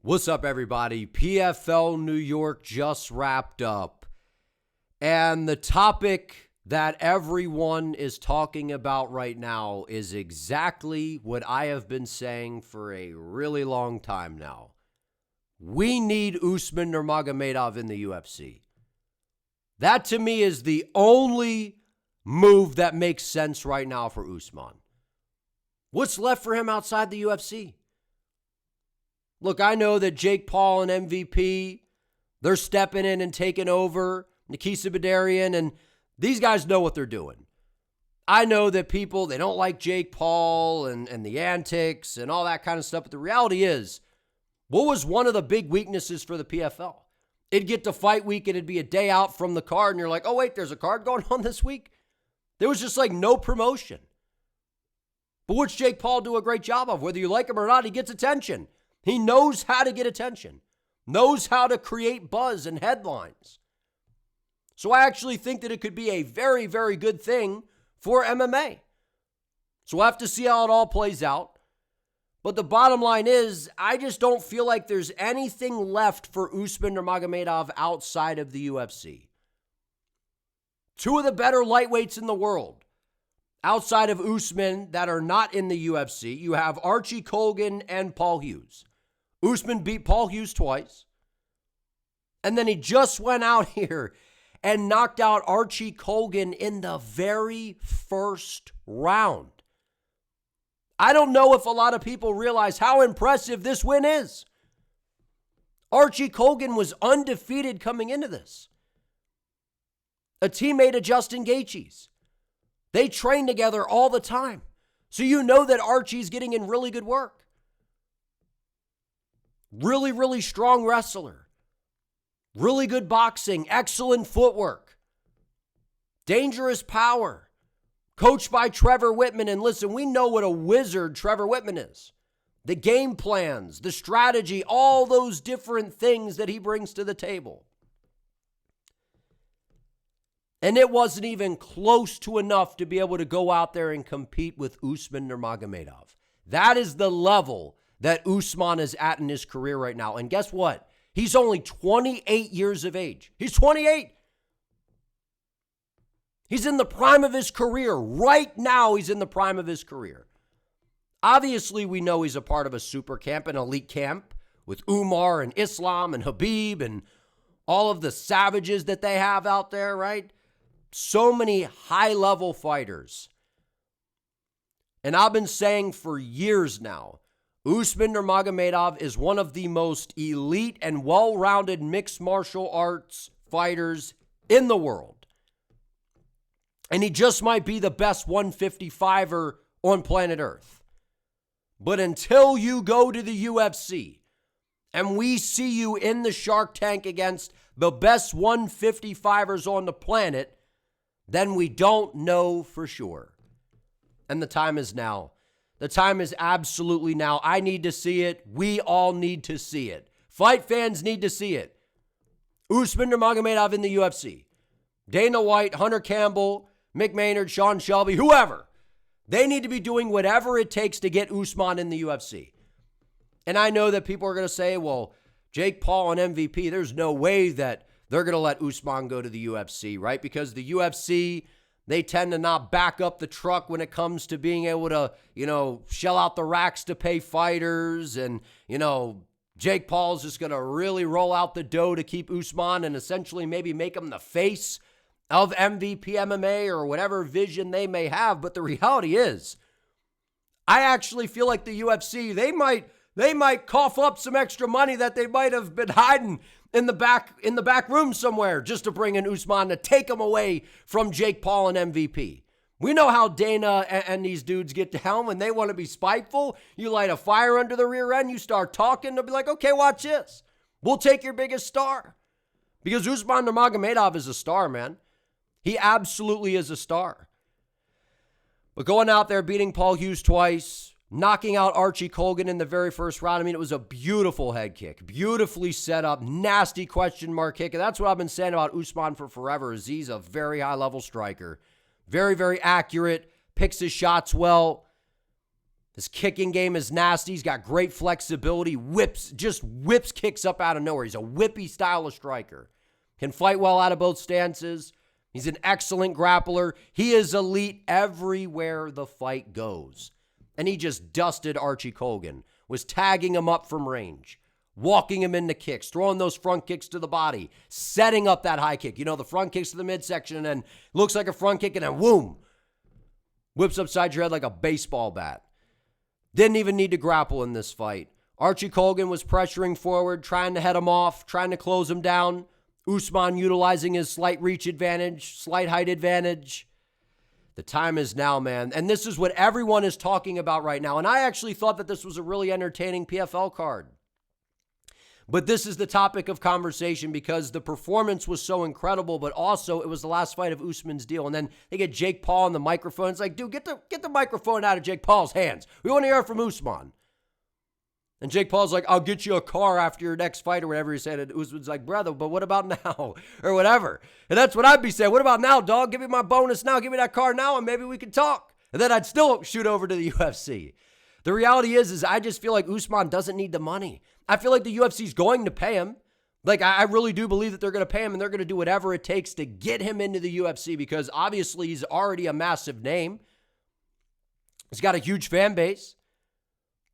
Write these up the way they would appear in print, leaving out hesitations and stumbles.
What's up, everybody? PFL New York just wrapped up. And the topic that everyone is talking about right now is exactly what I have been saying for a really long time now. We need Usman Nurmagomedov in the UFC. That, to me, is the only move that makes sense right now for Usman. What's left for him outside the UFC? Look, I know that Jake Paul and MVP, they're stepping in and taking over. Nikisa Badarian, and these guys know what they're doing. I know that people, they don't like Jake Paul and the antics and all that kind of stuff, but the reality is, what was one of the big weaknesses for the PFL? It'd get to fight week and it'd be a day out from the card, and you're like, oh, wait, there's a card going on this week? There was just like no promotion. But what's Jake Paul do a great job of? Whether you like him or not, he gets attention. He knows how to get attention, knows how to create buzz and headlines. So I actually think that it could be a very, very good thing for MMA. So we'll have to see how it all plays out. But the bottom line is, I just don't feel like there's anything left for Usman Nurmagomedov outside of the UFC. Two of the better lightweights in the world outside of Usman that are not in the UFC, you have Archie Colgan and Paul Hughes. Usman beat Paul Hughes twice. And then he just went out here and knocked out Archie Colgan in the very first round. I don't know if a lot of people realize how impressive this win is. Archie Colgan was undefeated coming into this. A teammate of Justin Gaethje's. They train together all the time. So you know that Archie's getting in really good work. Really, really strong wrestler. Really good boxing. Excellent footwork. Dangerous power. Coached by Trevor Whitman. And listen, we know what a wizard Trevor Whitman is. The game plans, the strategy, all those different things that he brings to the table. And it wasn't even close to enough to be able to go out there and compete with Usman Nurmagomedov. That is the level that Usman is at in his career right now. And guess what? He's only 28 years of age. He's 28. He's in the prime of his career. Right now, he's in the prime of his career. Obviously, we know he's a part of a super camp, an elite camp, with Umar and Islam and Habib and all of the savages that they have out there, right? So many high-level fighters. And I've been saying for years now, Usman Nurmagomedov is one of the most elite and well-rounded mixed martial arts fighters in the world. And he just might be the best 155er on planet Earth. But until you go to the UFC and we see you in the Shark Tank against the best 155ers on the planet, then we don't know for sure. And the time is now. The time is absolutely now. I need to see it. We all need to see it. Fight fans need to see it. Usman Nurmagomedov in the UFC. Dana White, Hunter Campbell, Mick Maynard, Sean Shelby, whoever. They need to be doing whatever it takes to get Usman in the UFC. And I know that people are going to say, well, Jake Paul and MVP, there's no way that they're going to let Usman go to the UFC, right? Because the UFC, they tend to not back up the truck when it comes to being able to, shell out the racks to pay fighters. And, Jake Paul's just going to really roll out the dough to keep Usman and essentially maybe make him the face of MVP MMA or whatever vision they may have. But the reality is, I actually feel like the UFC, they might cough up some extra money that they might have been hiding in the back room somewhere just to bring in Usman to take him away from Jake Paul and MVP. We know how Dana and these dudes get down when they want to be spiteful. You light a fire under the rear end, you start talking, they'll be like, okay, watch this. We'll take your biggest star. Because Usman Nurmagomedov is a star, man. He absolutely is a star. But going out there, beating Paul Hughes twice, knocking out Archie Colgan in the very first round. I mean, it was a beautiful head kick, beautifully set up, nasty question mark kick. And that's what I've been saying about Usman for forever, is he's a very high-level striker. Very, very accurate, picks his shots well. His kicking game is nasty. He's got great flexibility, whips kicks up out of nowhere. He's a whippy style of striker. Can fight well out of both stances. He's an excellent grappler. He is elite everywhere the fight goes. And he just dusted Archie Colgan, was tagging him up from range, walking him into kicks, throwing those front kicks to the body, setting up that high kick. You know, the front kicks to the midsection and then looks like a front kick and then whoom, whips upside your head like a baseball bat. Didn't even need to grapple in this fight. Archie Colgan was pressuring forward, trying to head him off, trying to close him down. Usman utilizing his slight reach advantage, slight height advantage. The time is now, man. And this is what everyone is talking about right now. And I actually thought that this was a really entertaining PFL card. But this is the topic of conversation because the performance was so incredible, but also it was the last fight of Usman's deal. And then they get Jake Paul on the microphone. It's like, dude, get the microphone out of Jake Paul's hands. We want to hear from Usman. And Jake Paul's like, I'll get you a car after your next fight or whatever he said. And Usman's like, brother, but what about now? Or whatever. And that's what I'd be saying. What about now, dog? Give me my bonus now. Give me that car now and maybe we can talk. And then I'd still shoot over to the UFC. The reality is I just feel like Usman doesn't need the money. I feel like the UFC's going to pay him. Like, I really do believe that they're going to pay him and they're going to do whatever it takes to get him into the UFC because obviously he's already a massive name. He's got a huge fan base.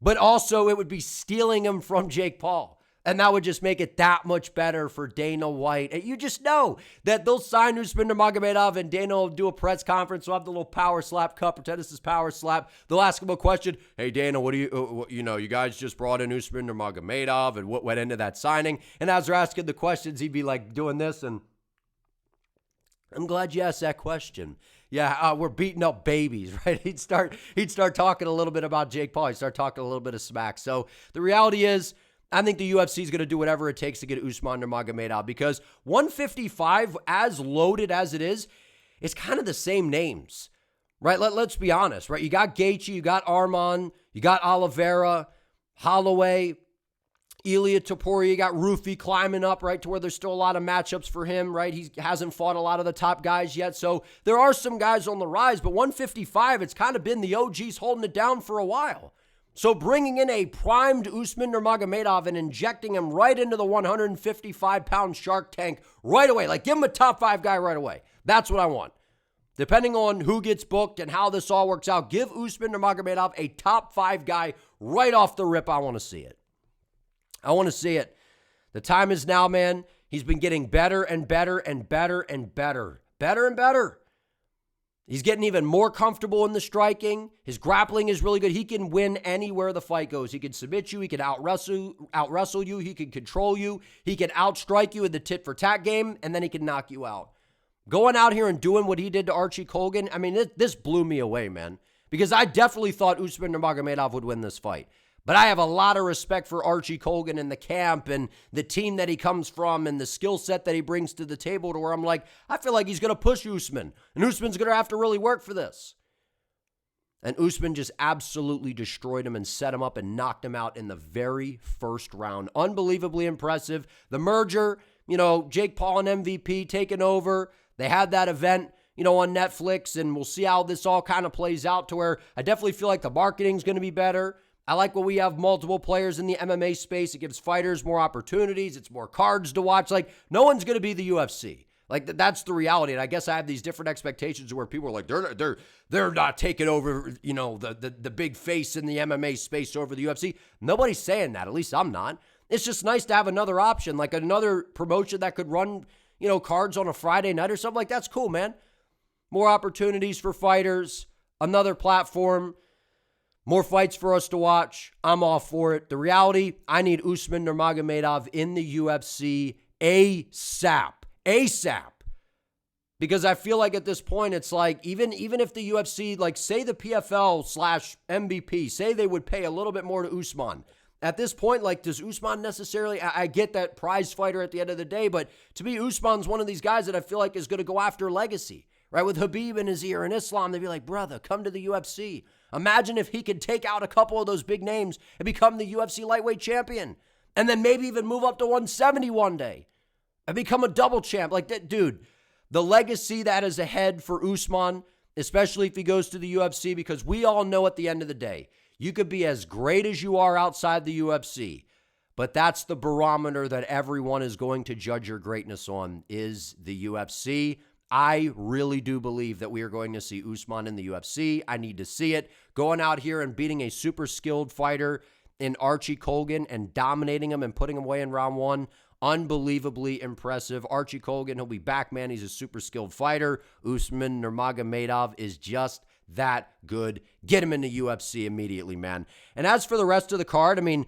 But also it would be stealing him from Jake Paul. And that would just make it that much better for Dana White. And you just know that they'll sign Usman Nurmagomedov and Dana will do a press conference. We'll have the little power slap cup. Pretend this is power slap. They'll ask him a question. Hey, Dana, what do you guys just brought in Usman Nurmagomedov and what went into that signing? And as they're asking the questions, he'd be like doing this and I'm glad you asked that question. Yeah, we're beating up babies, right? He'd start talking a little bit about Jake Paul. He'd start talking a little bit of smack. So the reality is, I think the UFC is going to do whatever it takes to get Usman Nurmagomedov because 155, as loaded as it is, it's kind of the same names, right? Let's be honest, right? You got Gaethje, you got Arman, you got Oliveira, Holloway, Ilia Topuria, you got Rufy climbing up, right, to where there's still a lot of matchups for him, right? He hasn't fought a lot of the top guys yet, so there are some guys on the rise, but 155, it's kind of been the OGs holding it down for a while. So bringing in a primed Usman Nurmagomedov and injecting him right into the 155-pound shark tank right away, like give him a top 5 guy right away. That's what I want. Depending on who gets booked and how this all works out, give Usman Nurmagomedov a top 5 guy right off the rip. I want to see it. I want to see it. The time is now, man. He's been getting better and better and better and better. Better and better. He's getting even more comfortable in the striking. His grappling is really good. He can win anywhere the fight goes. He can submit you. He can out-wrestle you. He can control you. He can outstrike you in the tit-for-tat game, and then he can knock you out. Going out here and doing what he did to Archie Colgan, I mean, this blew me away, man. Because I definitely thought Usman Nurmagomedov would win this fight. But I have a lot of respect for Archie Colgan and the camp and the team that he comes from and the skill set that he brings to the table to where I'm like, I feel like he's going to push Usman. And Usman's going to have to really work for this. And Usman just absolutely destroyed him and set him up and knocked him out in the very first round. Unbelievably impressive. The merger, Jake Paul and MVP taking over. They had that event, on Netflix, and we'll see how this all kind of plays out to where I definitely feel like the marketing's going to be better. I like when we have multiple players in the MMA space. It gives fighters more opportunities. It's more cards to watch. Like, no one's going to be the UFC. Like, that's the reality. And I guess I have these different expectations where people are like, they're not taking over, the big face in the MMA space over the UFC. Nobody's saying that. At least I'm not. It's just nice to have another option, like another promotion that could run, cards on a Friday night or something. Like, that's cool, man. More opportunities for fighters, another platform. More fights for us to watch. I'm all for it. The reality, I need Usman Nurmagomedov in the UFC ASAP. ASAP. Because I feel like at this point, it's like, even if the UFC, like say the PFL/MVP, say they would pay a little bit more to Usman. At this point, like, does Usman necessarily, I get that prize fighter at the end of the day, but to me, Usman's one of these guys that I feel like is going to go after legacy. Right? With Khabib in his ear and Islam, they'd be like, brother, come to the UFC. Imagine if he could take out a couple of those big names and become the UFC lightweight champion. And then maybe even move up to 170 one day and become a double champ. Like that, dude, the legacy that is ahead for Usman, especially if he goes to the UFC, because we all know at the end of the day, You could be as great as you are outside the UFC, but that's the barometer that everyone is going to judge your greatness on, is the UFC. I really do believe that we are going to see Usman in the UFC. I need to see it. Going out here and beating a super skilled fighter in Archie Colgan and dominating him and putting him away in round one, unbelievably impressive. Archie Colgan, he'll be back, man. He's a super skilled fighter. Usman Nurmagomedov is just that good. Get him in the UFC immediately, man. And as for the rest of the card, I mean,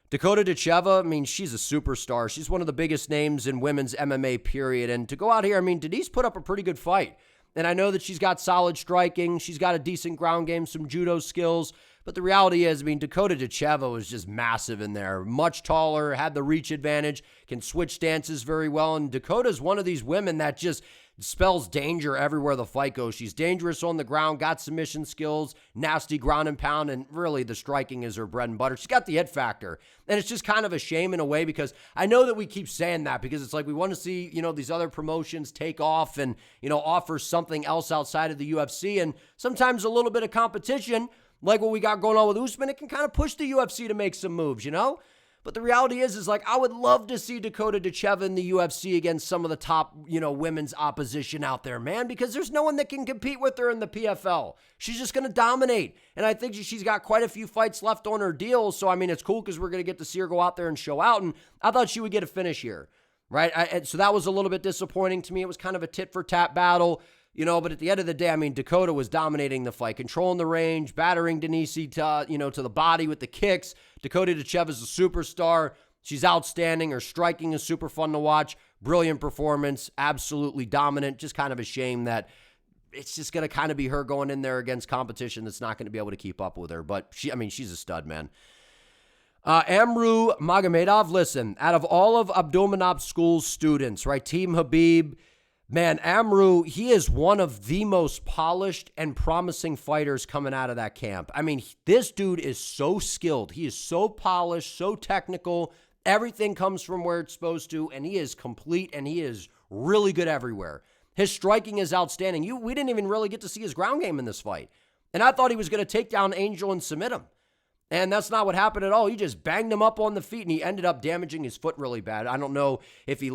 Dakota Ditcheva, I mean, she's a superstar. She's one of the biggest names in women's MMA, period. And to go out here, I mean, Denise put up a pretty good fight. And I know that she's got solid striking. She's got a decent ground game, some judo skills. But the reality is, I mean, Dakota Ditcheva was just massive in there. Much taller, had the reach advantage, can switch stances very well. And Dakota's one of these women that just spells danger everywhere the fight goes. She's dangerous on the ground, got submission skills, nasty ground and pound, and really the striking is her bread and butter. She's got the it factor. And it's just kind of a shame in a way, because I know that we keep saying that because it's like we want to see, these other promotions take off and, offer something else outside of the UFC. And sometimes a little bit of competition, like what we got going on with Usman, it can kind of push the UFC to make some moves, But the reality is like, I would love to see Dakota Ditcheva in the UFC against some of the top, women's opposition out there, man, because there's no one that can compete with her in the PFL. She's just going to dominate. And I think she's got quite a few fights left on her deal. So, I mean, it's cool because we're going to get to see her go out there and show out. And I thought she would get a finish here, right? So that was a little bit disappointing to me. It was kind of a tit-for-tat battle. But at the end of the day, I mean, Dakota was dominating the fight, controlling the range, battering Denise to the body with the kicks. Dakota Ditcheva is a superstar. She's outstanding. Her striking is super fun to watch. Brilliant performance, absolutely dominant. Just kind of a shame that it's just going to kind of be her going in there against competition that's not going to be able to keep up with her. But she's a stud, man. Amru Magomedov, listen, out of all of Abdulmanap School's students, right, Team Habib, man, Amru, he is one of the most polished and promising fighters coming out of that camp. I mean, this dude is so skilled. He is so polished, so technical. Everything comes from where it's supposed to, and he is complete, and he is really good everywhere. His striking is outstanding. We didn't even really get to see his ground game in this fight. And I thought he was going to take down Angel and submit him. And that's not what happened at all. He just banged him up on the feet, and he ended up damaging his foot really bad. I don't know if he,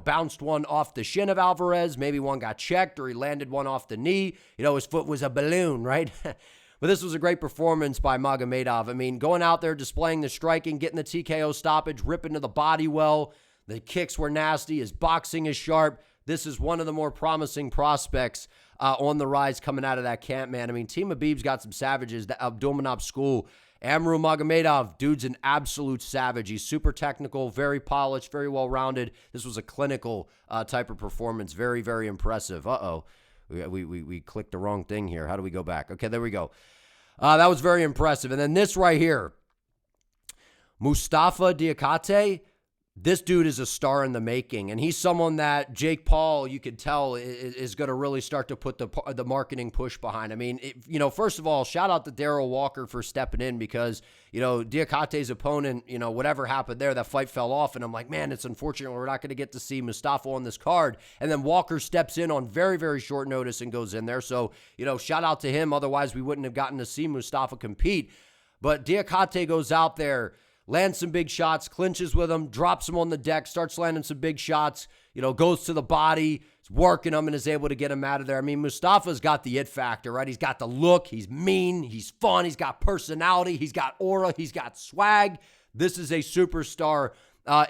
bounced one off the shin of Alvarez. Maybe one got checked, or he landed one off the knee. His foot was a balloon, right? But this was a great performance by Magomedov. I mean, going out there, displaying the striking, getting the TKO stoppage, ripping to the body well. The kicks were nasty. His boxing is sharp. This is one of the more promising prospects on the rise coming out of that camp, man. I mean, Team Habib's got some savages. The Abdulmanap School, Amru Magomedov, dude's an absolute savage. He's super technical, very polished, very well-rounded. This was a clinical type of performance. Very, very impressive. Uh-oh. We clicked the wrong thing here. How do we go back? Okay, there we go. That was very impressive. And then this right here, Mustafa Diakate, this dude is a star in the making, and he's someone that Jake Paul, you could tell, is going to really start to put the marketing push behind. I mean, first of all, shout out to Darrell Walker for stepping in because, Diakate's opponent, whatever happened there, that fight fell off, and I'm like, man, it's unfortunate we're not going to get to see Mustafa on this card. And then Walker steps in on very, very short notice and goes in there. So, shout out to him. Otherwise, we wouldn't have gotten to see Mustafa compete. But Diakate goes out there, lands some big shots, clinches with him, drops him on the deck, starts landing some big shots, goes to the body, is working him, and is able to get him out of there. I mean, Mustafa's got the it factor, right? He's got the look, he's mean, he's fun, he's got personality, he's got aura, he's got swag. This is a superstar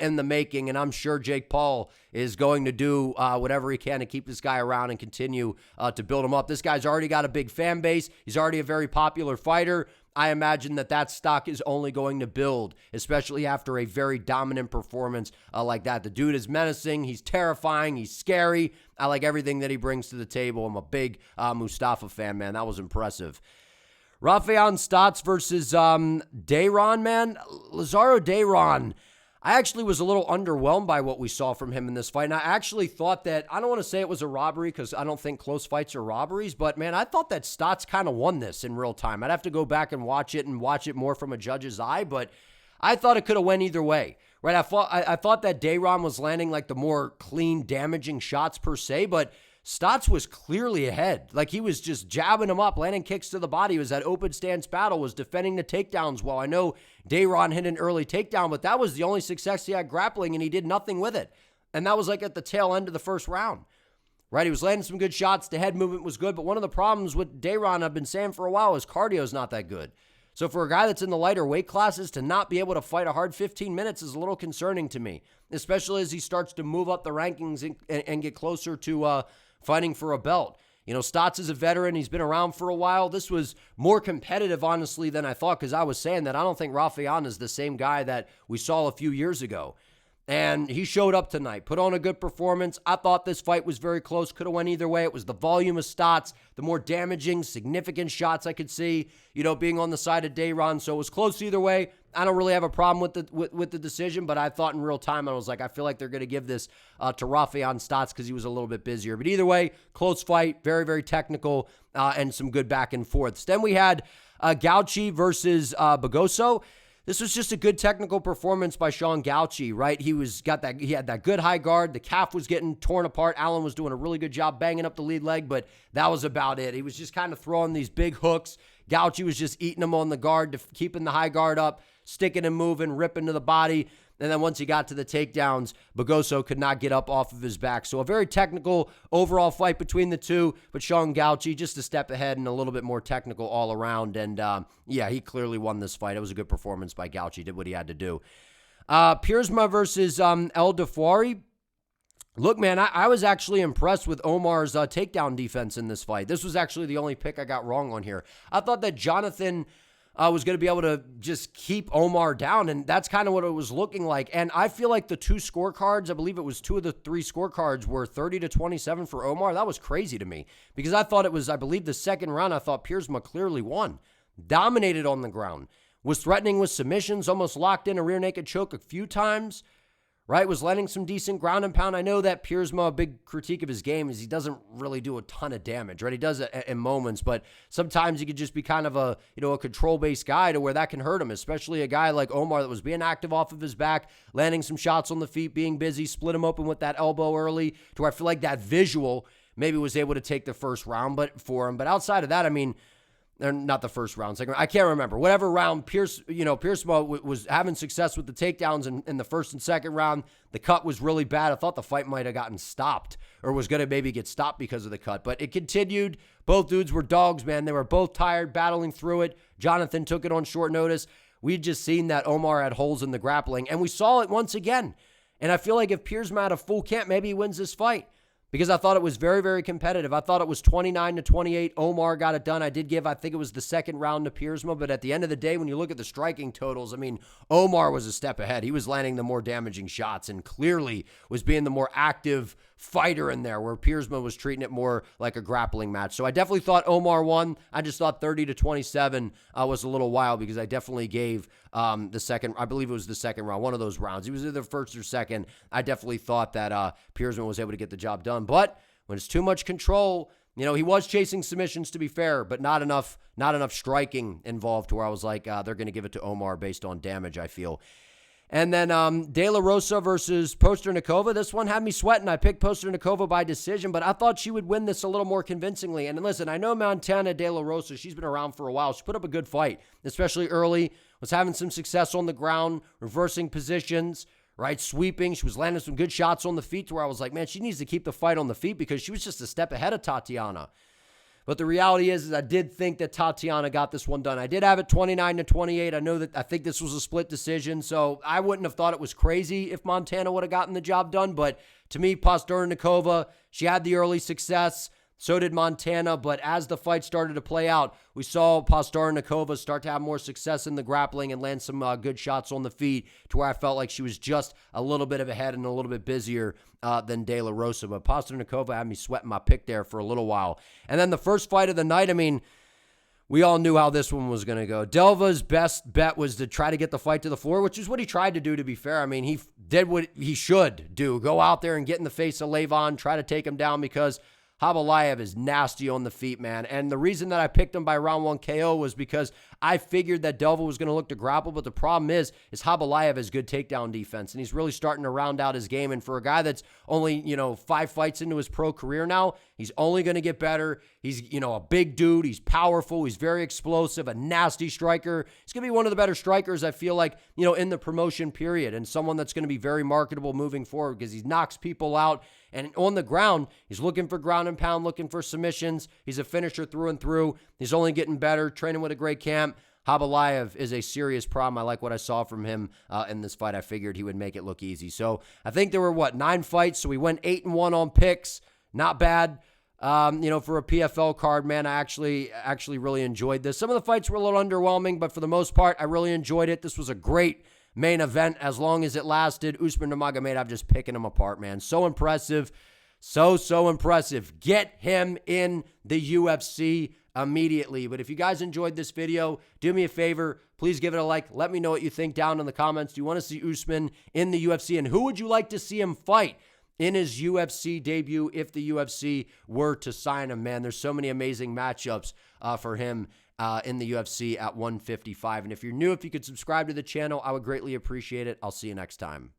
in the making, and I'm sure Jake Paul is going to do whatever he can to keep this guy around and continue to build him up. This guy's already got a big fan base. He's already a very popular fighter. I imagine that stock is only going to build, especially after a very dominant performance like that. The dude is menacing. He's terrifying. He's scary. I like everything that he brings to the table. I'm a big Mustafa fan, man. That was impressive. Rafael Stotts versus Dayron, man. Lazaro Dayron. I actually was a little underwhelmed by what we saw from him in this fight. And I actually thought that, I don't want to say it was a robbery because I don't think close fights are robberies, but man, I thought that Stotts kind of won this in real time. I'd have to go back and watch it more from a judge's eye, but I thought it could have went either way, right? I thought that Dayron was landing like the more clean, damaging shots per se, but Stotts was clearly ahead. Like, he was just jabbing him up, landing kicks to the body. It was that open stance battle, was defending the takedowns well. I know Dayron hit an early takedown, but that was the only success he had grappling, and he did nothing with it. And that was like at the tail end of the first round, right? He was landing some good shots. The head movement was good, but one of the problems with Dayron, I've been saying for a while, is cardio is not that good. So for a guy that's in the lighter weight classes to not be able to fight a hard 15 minutes is a little concerning to me, especially as he starts to move up the rankings and get closer to fighting for a belt. You know, Stotts is a veteran. He's been around for a while. This was more competitive, honestly, than I thought, because I was saying that I don't think Rafael is the same guy that we saw a few years ago. And he showed up tonight, put on a good performance. I thought this fight was very close, could have went either way. It was the volume of Stotts, the more damaging, significant shots I could see, you know, being on the side of Dayron. So it was close either way. I don't really have a problem with the decision, but I thought in real time, I was like, I feel like they're going to give this to Rafael Stotts because he was a little bit busier. But either way, close fight, very, very technical, and some good back and forths. Then we had Gauchi versus Bagoso. This was just a good technical performance by Sean Gauchi, right? He had that good high guard. The calf was getting torn apart. Allen was doing a really good job banging up the lead leg, but that was about it. He was just kind of throwing these big hooks. Gauchi was just eating them on the guard, keeping the high guard up, sticking and moving, ripping to the body. And then once he got to the takedowns, Bagoso could not get up off of his back. So a very technical overall fight between the two, but Sean Gauchi just a step ahead and a little bit more technical all around. And yeah, he clearly won this fight. It was a good performance by Gauchi, did what he had to do. Piersma versus El Dafari. Look, man, I was actually impressed with Omar's takedown defense in this fight. This was actually the only pick I got wrong on here. I thought that Jonathan was going to be able to just keep Omar down, and that's kind of what it was looking like. And I feel like the two scorecards, I believe it was 2 of the 3 scorecards, were 30-27 for Omar. That was crazy to me because I thought it was, I believe the second round, I thought Piersma clearly won. Dominated on the ground. Was threatening with submissions, almost locked in a rear naked choke a few times. Right, was landing some decent ground and pound. I know that Piersma, a big critique of his game is he doesn't really do a ton of damage, right? He does it in moments, but sometimes he could just be kind of a control-based guy to where that can hurt him, especially a guy like Omar that was being active off of his back, landing some shots on the feet, being busy, split him open with that elbow early, to where I feel like that visual maybe was able to take the first round for him. But outside of that, I mean, or not the first round, second round, I can't remember. Whatever round, Piersma was having success with the takedowns in the first and second round. The cut was really bad. I thought the fight might have gotten stopped or was going to maybe get stopped because of the cut. But it continued. Both dudes were dogs, man. They were both tired, battling through it. Jonathan took it on short notice. We'd just seen that Omar had holes in the grappling, and we saw it once again. And I feel like if Piersma had a full camp, maybe he wins this fight. Because I thought it was very, very competitive. I thought it was 29-28. Omar got it done. I think it was the second round to Piersma, but at the end of the day, when you look at the striking totals, I mean, Omar was a step ahead. He was landing the more damaging shots and clearly was being the more active fighter in there, where Piersma was treating it more like a grappling match. So I definitely thought Omar won. I just thought 30-27 was a little wild because I definitely gave the second, I believe it was the second round, one of those rounds. He was either first or second. I definitely thought that Piersma was able to get the job done. But when it's too much control, he was chasing submissions, to be fair, but not enough striking involved to where I was like, they're going to give it to Omar based on damage, I feel. And then De La Rosa versus Posternikova. This one had me sweating. I picked Posternikova by decision, but I thought she would win this a little more convincingly. And listen, I know Montana De La Rosa, she's been around for a while. She put up a good fight, especially early. Was having some success on the ground, reversing positions, right? Sweeping. She was landing some good shots on the feet to where I was like, man, she needs to keep the fight on the feet because she was just a step ahead of Tatiana. But the reality is I did think that Tatiana got this one done. I did have it 29-28. I think this was a split decision, so I wouldn't have thought it was crazy if Montana would have gotten the job done. But to me, Posternikova, she had the early success. So did Montana, but as the fight started to play out, we saw Posternikova start to have more success in the grappling and land some good shots on the feet to where I felt like she was just a little bit of ahead and a little bit busier than De La Rosa. But Posternikova had me sweating my pick there for a little while. And then the first fight of the night, I mean, we all knew how this one was going to go. Delva's best bet was to try to get the fight to the floor, which is what he tried to do, to be fair. I mean, he did what he should do. Go out there and get in the face of Levon, try to take him down because Habalayev is nasty on the feet, man. And the reason that I picked him by round 1 KO was because I figured that Delva was going to look to grapple, but the problem is Khabalaev has good takedown defense, and he's really starting to round out his game. And for a guy that's only, 5 fights into his pro career now, he's only going to get better. He's, a big dude. He's powerful. He's very explosive, a nasty striker. He's going to be one of the better strikers, I feel like, in the promotion period, and someone that's going to be very marketable moving forward because he knocks people out. And on the ground, he's looking for ground and pound, looking for submissions. He's a finisher through and through. He's only getting better, training with a great camp. Khabalaev is a serious problem. I like what I saw from him in this fight. I figured he would make it look easy. So I think there were, 9 fights? So we went 8-1 on picks. Not bad. For a PFL card, man, I actually really enjoyed this. Some of the fights were a little underwhelming, but for the most part, I really enjoyed it. This was a great main event as long as it lasted. Usman Nurmagomedov just picking him apart, man. So impressive. So impressive. Get him in the UFC immediately. But if you guys enjoyed this video, do me a favor. Please give it a like. Let me know what you think down in the comments. Do you want to see Usman in the UFC? And who would you like to see him fight in his UFC debut if the UFC were to sign him? Man, there's so many amazing matchups for him in the UFC at 155. And if you're new, if you could subscribe to the channel, I would greatly appreciate it. I'll see you next time.